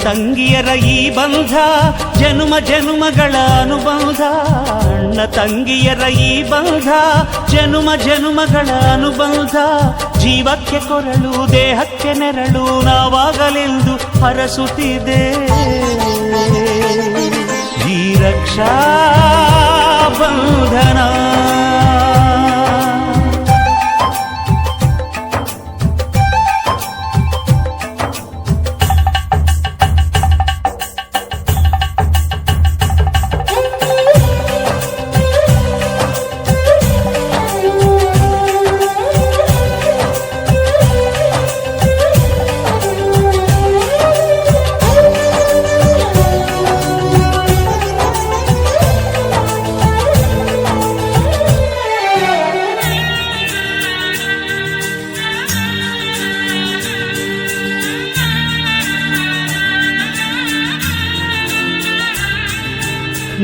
ತಂಗಿಯರ ಈ ಬಂಧ ಜನುಮ ಜನುಮಗಳ ಅನುಬಂಧ. ಅಣ್ಣ ತಂಗಿಯರ ಈ ಬಂಧ ಜನುಮ ಜನುಮಗಳ ಅನುಬಂಧ. ಜೀವಕ್ಕೆ ಕೊರಳು ದೇಹಕ್ಕೆ ನೆರಳು ನಾವಾಗಲೆಂದು ಹರಸುತ್ತಿದೆ ಈ ರಕ್ಷಾ ಬಂಧನ.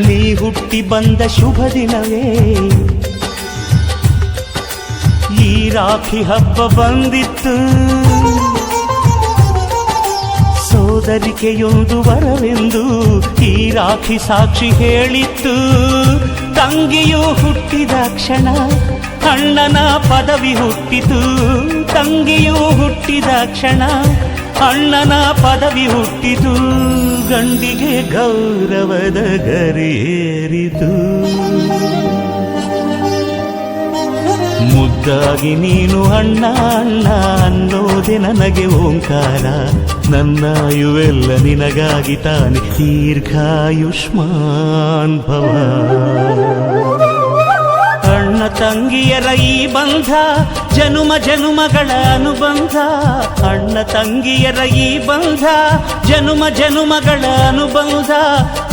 ನೀ ಹುಟ್ಟಿ ಬಂದ ಶುಭ ದಿನವೇ ಈ ರಾಖಿ ಹಬ್ಬ ಬಂದಿತ್ತು. ಸೋದರಿಕೆಯೊಂದು ವರವೆಂದು ಈ ರಾಖಿ ಸಾಕ್ಷಿ ಹೇಳಿತ್ತು. ತಂಗಿಯು ಹುಟ್ಟಿದ ಕ್ಷಣ ಅಣ್ಣನ ಪದವಿ ಹುಟ್ಟಿತು. ತಂಗಿಯು ಹುಟ್ಟಿದ ಕ್ಷಣ ಅಣ್ಣನ ಪದವಿ ಹುಟ್ಟಿತು. ಗಂಡಿಗೆ ಗೌರವದ ಗರಿಯೇರಿತು. ಮುದ್ದಾಗಿ ನೀನು ಅಣ್ಣ ಅಣ್ಣ ಅನ್ನೋದೆ ನನಗೆ ಓಂಕಾರ. ನನ್ನಾಯುವೆಲ್ಲ ನಿನಗಾಗಿ ತಾನೆ ದೀರ್ಘಾಯುಷ್ಮಾನ್ ಭವ. ಅಣ್ಣ ತಂಗಿಯರ ಈ ಬಂಧ ಜನುಮ ಜನುಮಗಳ ಅನುಬಂಧ. ಅಣ್ಣ ತಂಗಿಯರ ಈ ಬಂಧ ಜನುಮ ಜನುಮಗಳ ಅನುಬಂಧ.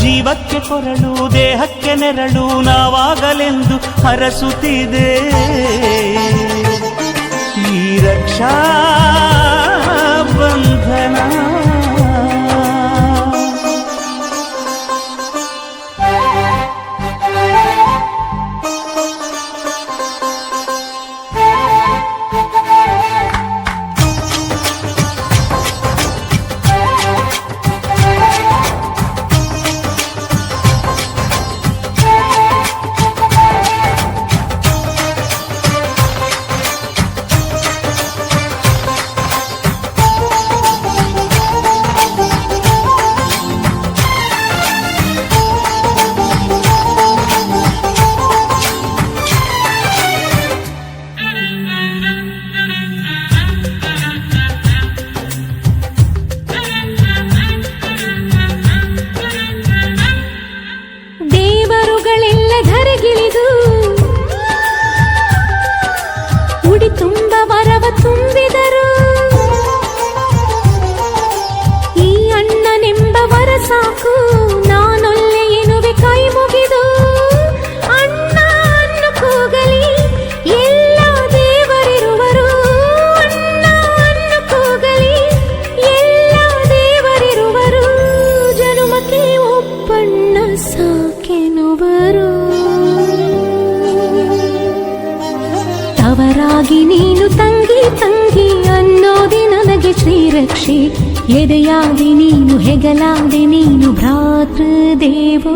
ಜೀವಕ್ಕೆ ಕೊರಳು ದೇಹಕ್ಕೆ ನೆರಳು ನಾವಾಗಲೆಂದು ಹರಸುತ್ತಿದೆ ಈ ರಕ್ಷಾ ಬಂಧನ. ತವರಾಗಿ ನೀನು ತಂಗಿ ತಂಗಿ ಅನ್ನೋದೆ ನನಗೆ ಶ್ರೀರಕ್ಷೆ. ಎದೆಯಾಗಿ ನೀನು ಹೆಗಲಾದೆ ನೀನು ಭ್ರಾತೃದೇವೋ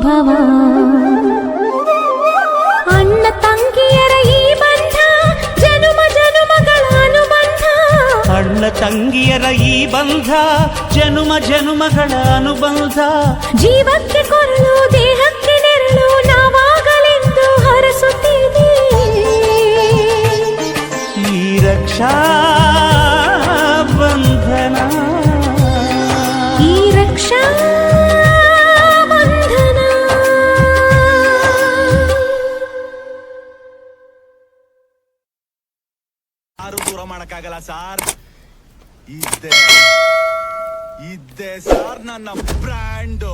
ಭವ. ಅಣ್ಣ ತಂಗಿಯರ ಈ ಬಂಧ ಜನುಮ ಜನುಮಗಳ ಅನುಬಂಧ. ಅಣ್ಣ ತಂಗಿಯರ ಈ ಬಂಧ ಜನುಮ ಜನುಮಗಳ ಅನುಬಂಧ. ಜೀವಕ್ಕೆ ಕೊರಳು ದೇಹಕ್ಕೆ ನೆರಳು ನಾವಾಗಲೆಂದು ಹರಸುತ್ತಿದೆ ಈ ರಕ್ಷಾ ಬಂಧನ. ಈ ರಕ್ಷಾ ಬಂಧನ. ಯಾರು ದೂರ ಮಾಡಕ್ಕಾಗಲ್ಲ ಸಾರ್. ಇದ್ದೆ ಸಾರ್ ನನ್ನ ಬ್ರ್ಯಾಂಡು.